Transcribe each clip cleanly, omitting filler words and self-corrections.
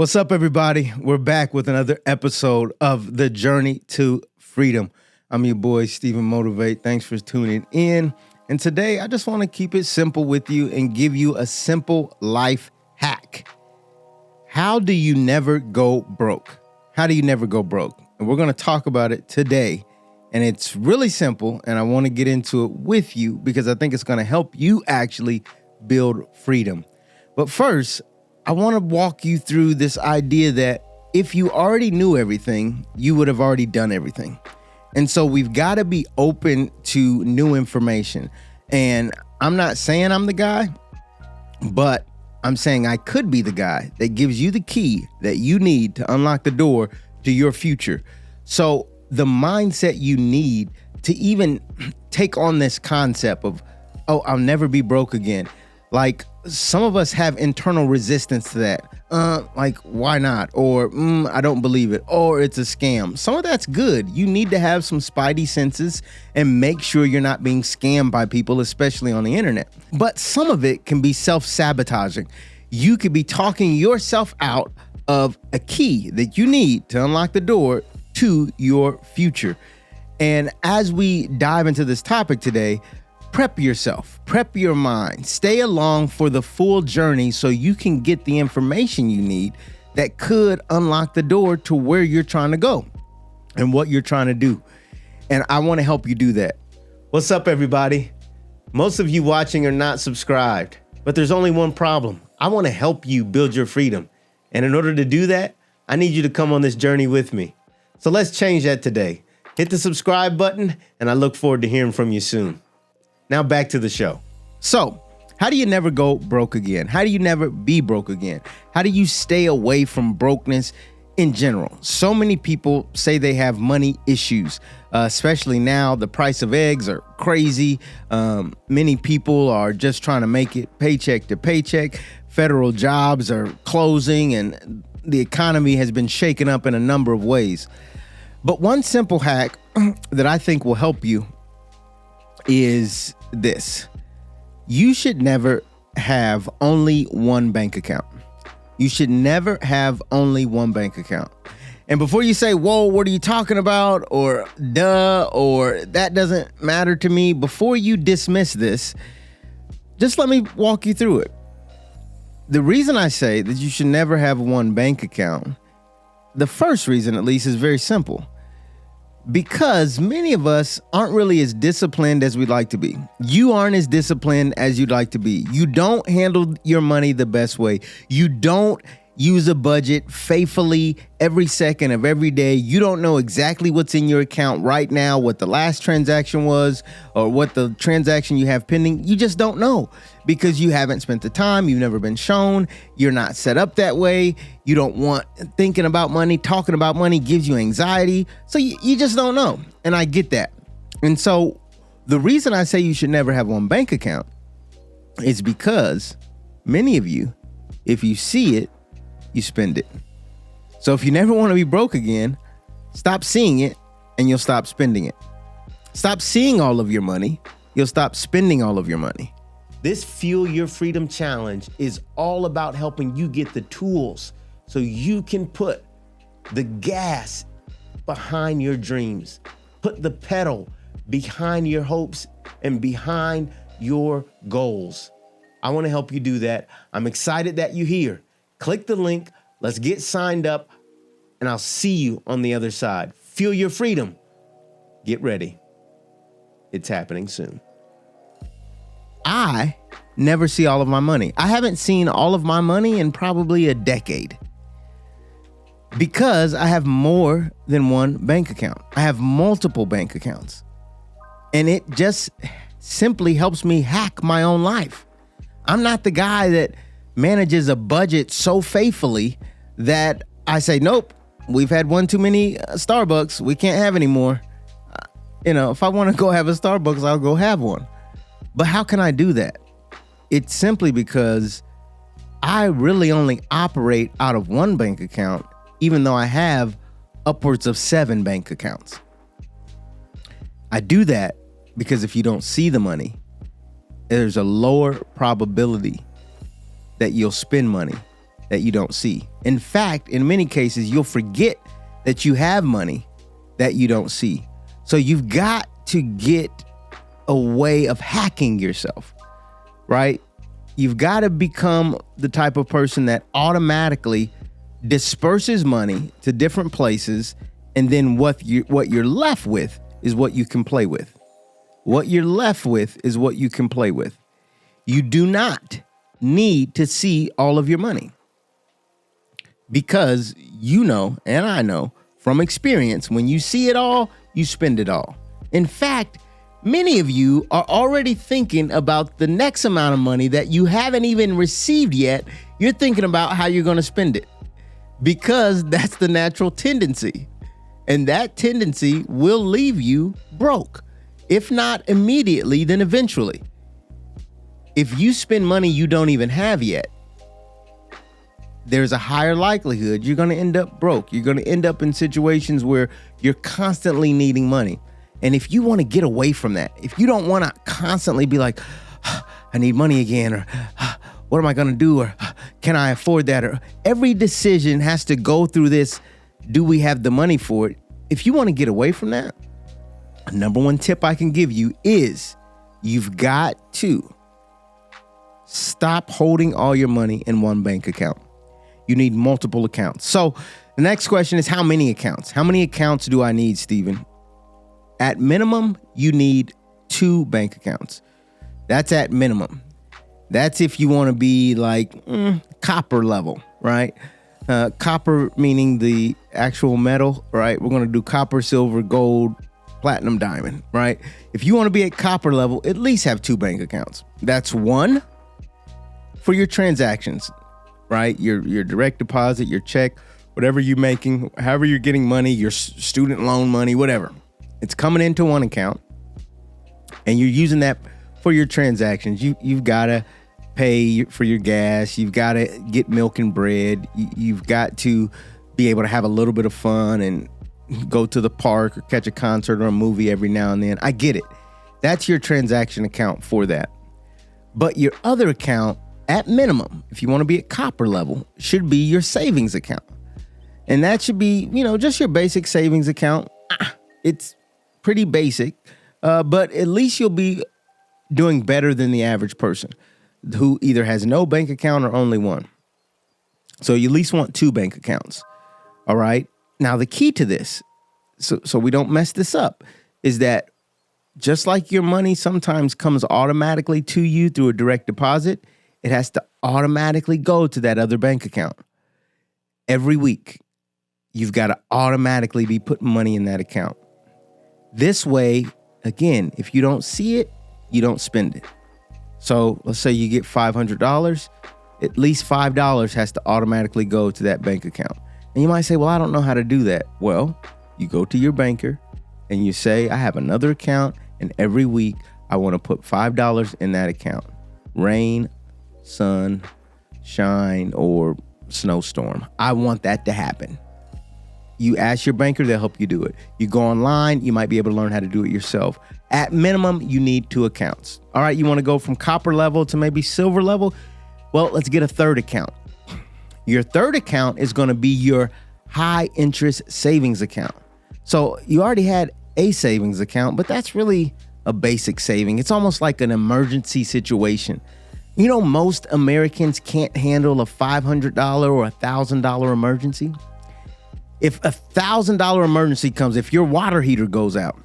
What's up, everybody? We're back with another episode of The Journey to Freedom. I'm your boy, StephenMotivate. Thanks for tuning in. And today, I just want to keep it simple with you and give you a simple life hack. How do you never go broke? How do you never go broke? And we're going to talk about it today. And it's really simple, and I want to get into it with you because I think it's going to help you actually build freedom. But first, I want to walk you through this idea that if you already knew everything, you would have already done everything. And so we've got to be open to new information. And I'm not saying I'm the guy, but I'm saying I could be the guy that gives you the key that you need to unlock the door to your future. So the mindset you need to even take on this concept of, oh, I'll never be broke again. Like, some of us have internal resistance to that. Like, why not? Or, I don't believe it. Or it's a scam. Some of that's good. You need to have some spidey senses and make sure you're not being scammed by people, especially on the internet. But some of it can be self-sabotaging. You could be talking yourself out of a key that you need to unlock the door to your future. And as we dive into this topic today, prep yourself, prep your mind, stay along for the full journey so you can get the information you need that could unlock the door to where you're trying to go and what you're trying to do. And I want to help you do that. What's up, everybody? Most of you watching are not subscribed, but there's only one problem. I want to help you build your freedom. And in order to do that, I need you to come on this journey with me. So let's change that today. Hit the subscribe button, and I look forward to hearing from you soon. Now back to the show. So, how do you never go broke again? How do you never be broke again? How do you stay away from brokenness in general? So many people say they have money issues, especially now. The price of eggs are crazy. Many people are just trying to make it paycheck to paycheck. Federal jobs are closing, and the economy has been shaken up in a number of ways. But one simple hack that I think will help you is this. You should never have only one bank account. You should never have only one bank account. And before you say, whoa, what are you talking about? Or duh, or that doesn't matter to me. Before you dismiss this, just let me walk you through it. The reason I say that you should never have one bank account, the first reason at least, is very simple. Because many of us aren't really as disciplined as we'd like to be. You aren't as disciplined as you'd like to be. You don't handle your money the best way. You don't use a budget faithfully every second of every day. You don't know exactly what's in your account right now, what the last transaction was, or what the transaction you have pending. You just don't know because you haven't spent the time. You've never been shown. You're not set up that way. You don't want thinking about money. Talking about money gives you anxiety. So you just don't know. And I get that. And so the reason I say you should never have one bank account is because many of you, if you see it, you spend it. So if you never want to be broke again, stop seeing it and you'll stop spending it. Stop seeing all of your money. You'll stop spending all of your money. This Fuel Your Freedom Challenge is all about helping you get the tools so you can put the gas behind your dreams, put the pedal behind your hopes and behind your goals. I want to help you do that. I'm excited that you're here. Click the link. Let's get signed up, and I'll see you on the other side. Feel your freedom. Get ready. It's happening soon. I never see all of my money. I haven't seen all of my money in probably a decade because I have more than one bank account. I have multiple bank accounts, and it just simply helps me hack my own life. I'm not the guy that manages a budget so faithfully that I say, nope, we've had one too many Starbucks. We can't have any more. If I want to go have a Starbucks, I'll go have one. But how can I do that? It's simply because I really only operate out of one bank account, even though I have upwards of 7 bank accounts. I do that because if you don't see the money, there's a lower probability that you'll spend money that you don't see. In fact, in many cases, you'll forget that you have money that you don't see. So you've got to get a way of hacking yourself, right? You've got to become the type of person that automatically disperses money to different places, and then what you're left with is what you can play with. What you're left with is what you can play with. You do not need to see all of your money, because you know, and I know from experience, when you see it all, you spend it all. In fact, many of you are already thinking about the next amount of money that you haven't even received yet. You're thinking about how you're going to spend it, because that's the natural tendency. And that tendency will leave you broke. If not immediately, then eventually. If you spend money you don't even have yet, there's a higher likelihood you're going to end up broke. You're going to end up in situations where you're constantly needing money. And if you want to get away from that, if you don't want to constantly be like, I need money again, or what am I going to do, or can I afford that? Or every decision has to go through this, do we have the money for it? If you want to get away from that, number one tip I can give you is you've got to stop holding all your money in one bank account. You need multiple accounts. So the next question is, how many accounts? How many accounts do I need, Stephen? At minimum, you need 2 bank accounts. That's at minimum. That's if you want to be like copper level, right? Copper meaning the actual metal, right? We're going to do copper, silver, gold, platinum, diamond, right? If you want to be at copper level, at least have 2 bank accounts. That's one for your transactions, right? Your direct deposit, your check, whatever you're making, however you're getting money, your student loan money, whatever. It's coming into one account, and you're using that for your transactions. You've got to pay for your gas. You've got to get milk and bread. You've got to be able to have a little bit of fun and go to the park or catch a concert or a movie every now and then. I get it. That's your transaction account for that. But your other account, at minimum, if you want to be at copper level, should be your savings account. And that should be, just your basic savings account. It's pretty basic, but at least you'll be doing better than the average person who either has no bank account or only one. So you at least want 2 bank accounts. All right. Now, the key to this, so we don't mess this up, is that just like your money sometimes comes automatically to you through a direct deposit, it has to automatically go to that other bank account. Every week, you've got to automatically be putting money in that account. This way, again, if you don't see it, you don't spend it. So let's say you get $500, at least $5 has to automatically go to that bank account. And you might say, well, I don't know how to do that. Well, you go to your banker and you say, I have another account, and every week I want to put $5 in that account. Rain, sun, shine, or snowstorm. I want that to happen. You ask your banker, they'll help you do it. You go online, you might be able to learn how to do it yourself. At minimum, you need 2 accounts. All right, you want to go from copper level to maybe silver level? Well, let's get a third account. Your third account is going to be your high interest savings account. So you already had a savings account, but that's really a basic saving. It's almost like an emergency situation. Most Americans can't handle a $500 or $1,000 emergency. If a $1,000 emergency comes, if your water heater goes out,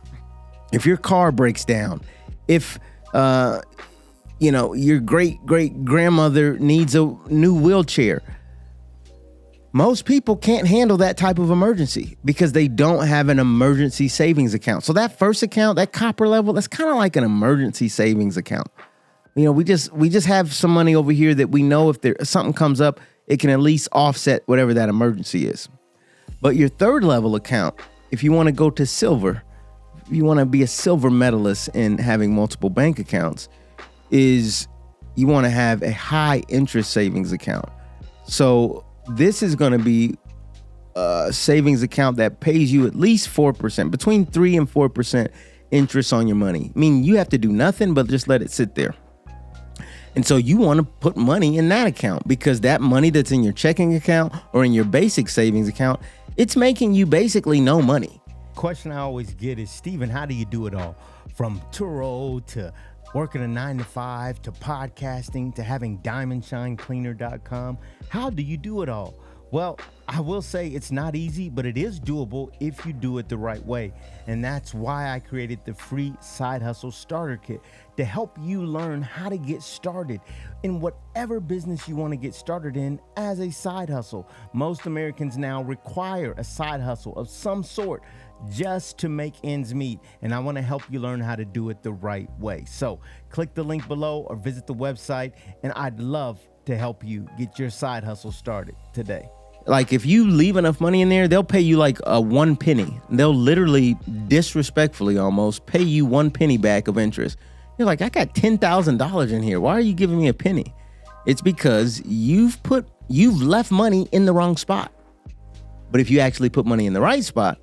if your car breaks down, if your great grandmother needs a new wheelchair, most people can't handle that type of emergency because they don't have an emergency savings account. So that first account, that copper level, that's kind of like an emergency savings account. We just have some money over here that we know if something comes up, it can at least offset whatever that emergency is. But your third level account, if you want to go to silver, if you want to be a silver medalist in having multiple bank accounts, is you want to have a high interest savings account. So this is going to be a savings account that pays you at least 4%, between 3 and 4% interest on your money. I mean, you have to do nothing but just let it sit there. And so you want to put money in that account, because that money that's in your checking account or in your basic savings account, it's making you basically no money. Question I always get is, Stephen, how do you do it all? From Turo to working a 9 to 5 to podcasting to having DiamondShineCleaner.com. How do you do it all? Well, I will say it's not easy, but it is doable if you do it the right way. And that's why I created the free Side Hustle Starter Kit, to help you learn how to get started in whatever business you want to get started in as a side hustle. Most Americans now require a side hustle of some sort just to make ends meet, and I want to help you learn how to do it the right way. So click the link below or visit the website, and I'd love to help you get your side hustle started today. Like, if you leave enough money in there, they'll pay you like a 1 penny. They'll literally disrespectfully almost pay you 1 penny back of interest. You're like, I got $10,000 in here. Why are you giving me a penny? It's because you've left money in the wrong spot. But if you actually put money in the right spot,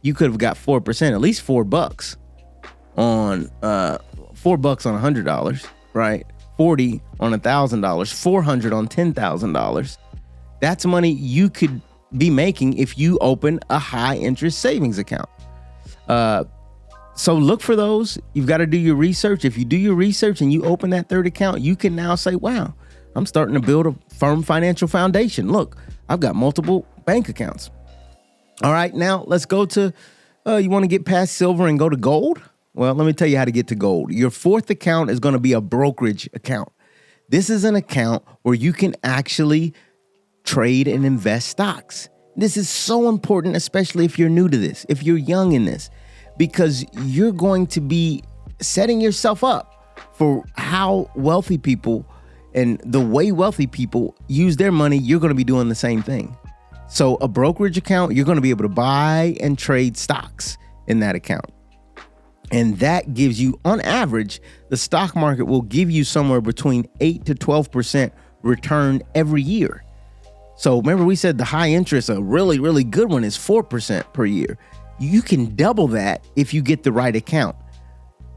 you could have got 4%, at least $4 on $4 on $100, right? 40 on $1,000, 400 on $10,000. That's money you could be making if you open a high interest savings account. So look for those. You've got to do your research. If you do your research and you open that third account, you can now say, wow, I'm starting to build a firm financial foundation. Look, I've got multiple bank accounts. All right, now let's go to, you want to get past silver and go to gold? Well, let me tell you how to get to gold. Your fourth account is going to be a brokerage account. This is an account where you can actually trade and invest stocks. This is so important, especially if you're new to this, if you're young in this, because you're going to be setting yourself up for how wealthy people and the way wealthy people use their money. You're going to be doing the same thing. So a brokerage account, you're going to be able to buy and trade stocks in that account. And that gives you, on average, the stock market will give you somewhere between 8 to 12% return every year. So remember, we said the high interest, a really, really good one, is 4% per year. You can double that if you get the right account,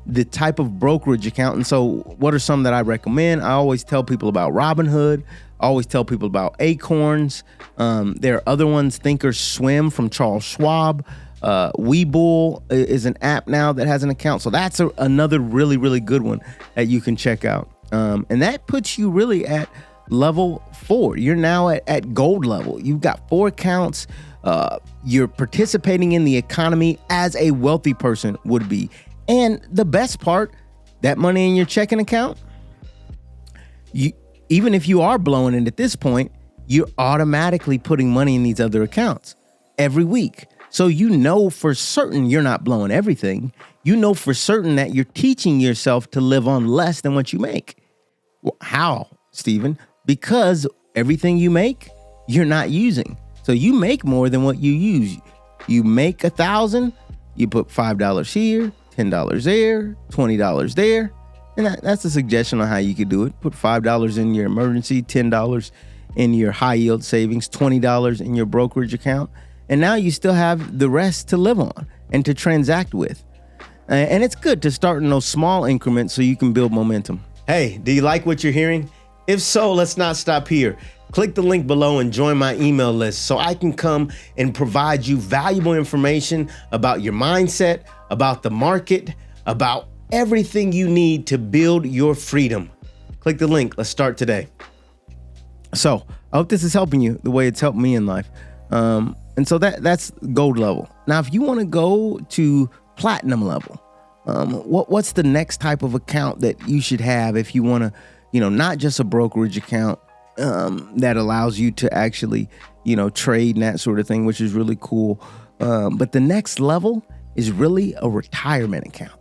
the type of brokerage account. And so what are some that I recommend? I always tell people about Robinhood. I always tell people about Acorns. There are other ones, Thinkorswim from Charles Schwab. Webull is an app now that has an account. So that's another really, really good one that you can check out. And that puts you really at level 4. You're now at gold level. You've got 4 accounts. You're participating in the economy as a wealthy person would be. And the best part, that money in your checking account, even if you are blowing it at this point, you're automatically putting money in these other accounts every week. So you know for certain you're not blowing everything. You know for certain that you're teaching yourself to live on less than what you make. Well, how, Stephen? Because everything you make, you're not using. So you make more than what you use. You make $1,000, you put $5 here, $10 there, $20 there. And that's a suggestion on how you could do it. Put $5 in your emergency, $10 in your high yield savings, $20 in your brokerage account. And now you still have the rest to live on and to transact with. And it's good to start in those small increments so you can build momentum. Hey, do you like what you're hearing? If so, let's not stop here. Click the link below and join my email list so I can come and provide you valuable information about your mindset, about the market, about everything you need to build your freedom. Click the link. Let's start today. So I hope this is helping you the way it's helped me in life. And so that's gold level. Now, if you want to go to platinum level, what's the next type of account that you should have if you want to, not just a brokerage account that allows you to actually, trade and that sort of thing, which is really cool. But the next level is really a retirement account.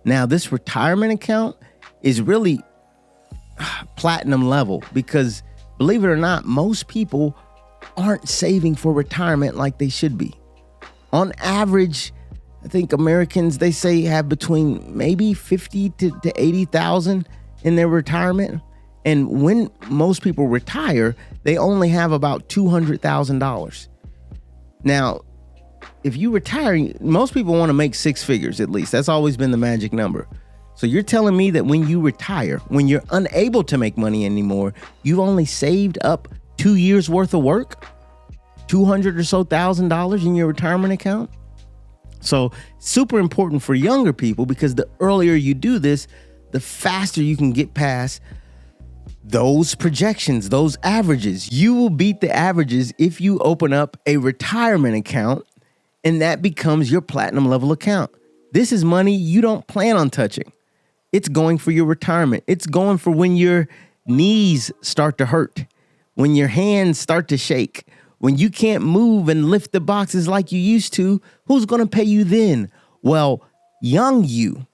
Now, this retirement account is really platinum level because, believe it or not, most people aren't saving for retirement like they should be. On average, I think Americans, they say, have between maybe 50 to 80,000 in their retirement. And when most people retire, they only have about $200,000. Now, if you retire, most people want to make 6 figures at least. That's always been the magic number. So you're telling me that when you retire, when you're unable to make money anymore, you've only saved up 2 years worth of work, $200,000 or so in your retirement account? So super important for younger people, because the earlier you do this, the faster you can get past those projections, those averages. You will beat the averages if you open up a retirement account and that becomes your platinum level account. This is money you don't plan on touching. It's going for your retirement. It's going for when your knees start to hurt, when your hands start to shake, when you can't move and lift the boxes like you used to. Who's going to pay you then? Well, young you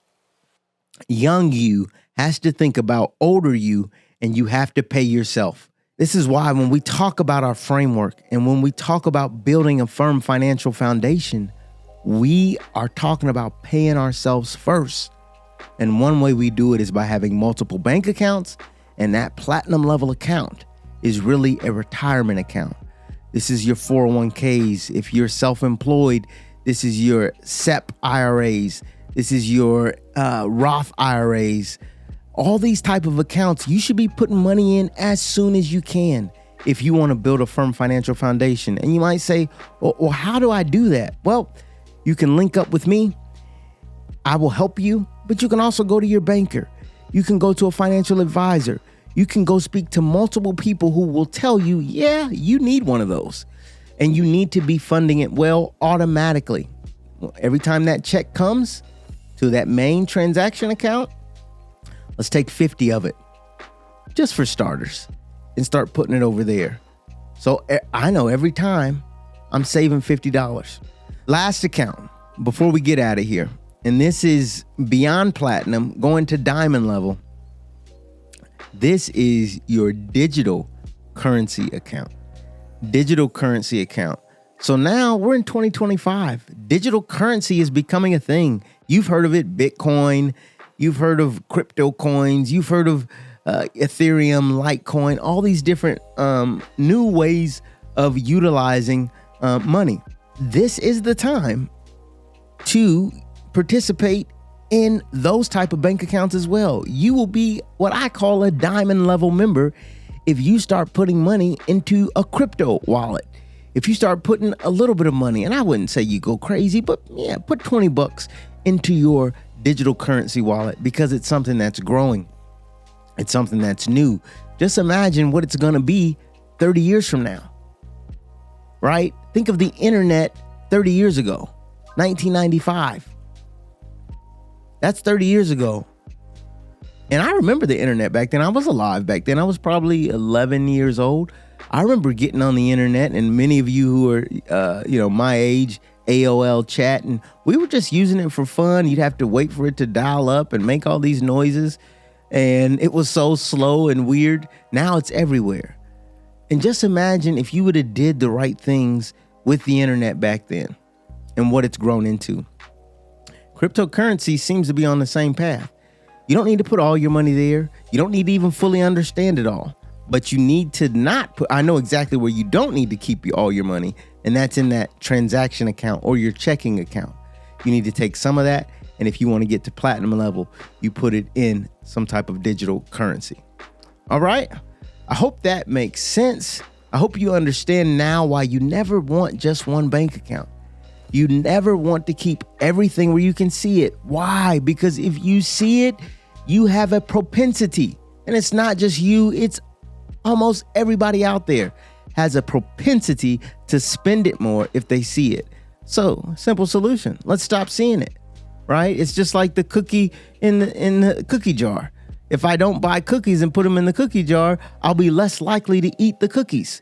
has to think about older you, and you have to pay yourself. This is why when we talk about our framework and when we talk about building a firm financial foundation, we are talking about paying ourselves first. And one way we do it is by having multiple bank accounts, and that platinum level account is really a retirement account. This is your 401ks. If you're self-employed, this is your SEP IRAs. This is your Roth IRAs. All these type of accounts, you should be putting money in as soon as you can if you want to build a firm financial foundation. And you might say, well, how do I do that? Well, you can link up with me. I will help you, but you can also go to your banker. You can go to a financial advisor. You can go speak to multiple people who will tell you, yeah, you need one of those. And you need to be funding it well automatically. Every time that check comes to that main transaction account, let's take 50 of it, just for starters, and start putting it over there. So I know every time I'm saving $50. Last account before we get out of here, and this is beyond platinum, going to diamond level. This is your digital currency account. Digital currency account. So now we're in 2025. Digital currency is becoming a thing. You've heard of it, Bitcoin. You've heard of crypto coins. You've heard of Ethereum, Litecoin, all these different new ways of utilizing money. This is the time to participate in those type of bank accounts as well. You will be what I call a diamond level member if you start putting money into a crypto wallet. If you start putting a little bit of money, and I wouldn't say you go crazy, but yeah, put $20 into your digital currency wallet, because it's something that's growing. It's something that's new. Just imagine what it's going to be 30 years from now, right? Think of the internet 30 years ago, 1995. That's 30 years ago. And I remember the internet back then. I was alive back then. I was probably 11 years old. I remember getting on the internet, and many of you who are, my age, AOL chat, and we were just using it for fun. You'd have to wait for it to dial up and make all these noises. And it was so slow and weird. Now it's everywhere. And just imagine if you would have did the right things with the internet back then and what it's grown into. Cryptocurrency seems to be on the same path. You don't need to put all your money there. You don't need to even fully understand it all. But you need to not put, I know exactly where you don't need to keep all your money, and that's in that transaction account or your checking account. You need to take some of that, and if you want to get to platinum level, you put it in some type of digital currency. All right? I hope that makes sense. I hope you understand now why you never want just one bank account. You never want to keep everything where you can see it. Why? Because if you see it, you have a propensity. And it's not just you, it's almost everybody out there has a propensity to spend it more if they see it. So, simple solution. Let's stop seeing it, right? It's just like the cookie in the cookie jar. If I don't buy cookies and put them in the cookie jar, I'll be less likely to eat the cookies.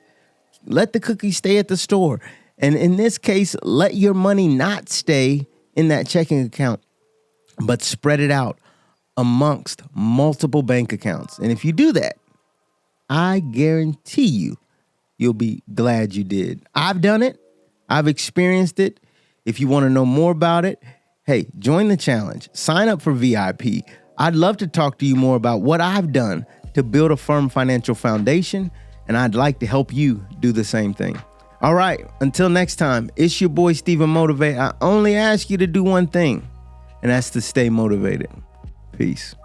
Let the cookies stay at the store. And in this case, let your money not stay in that checking account, but spread it out amongst multiple bank accounts. And if you do that, I guarantee you'll be glad you did. I've done it. I've experienced it. If you want to know more about it, hey, join the challenge. Sign up for VIP. I'd love to talk to you more about what I've done to build a firm financial foundation, and I'd like to help you do the same thing. All right, until next time, it's your boy, StephenMotivate. I only ask you to do one thing, and that's to stay motivated. Peace.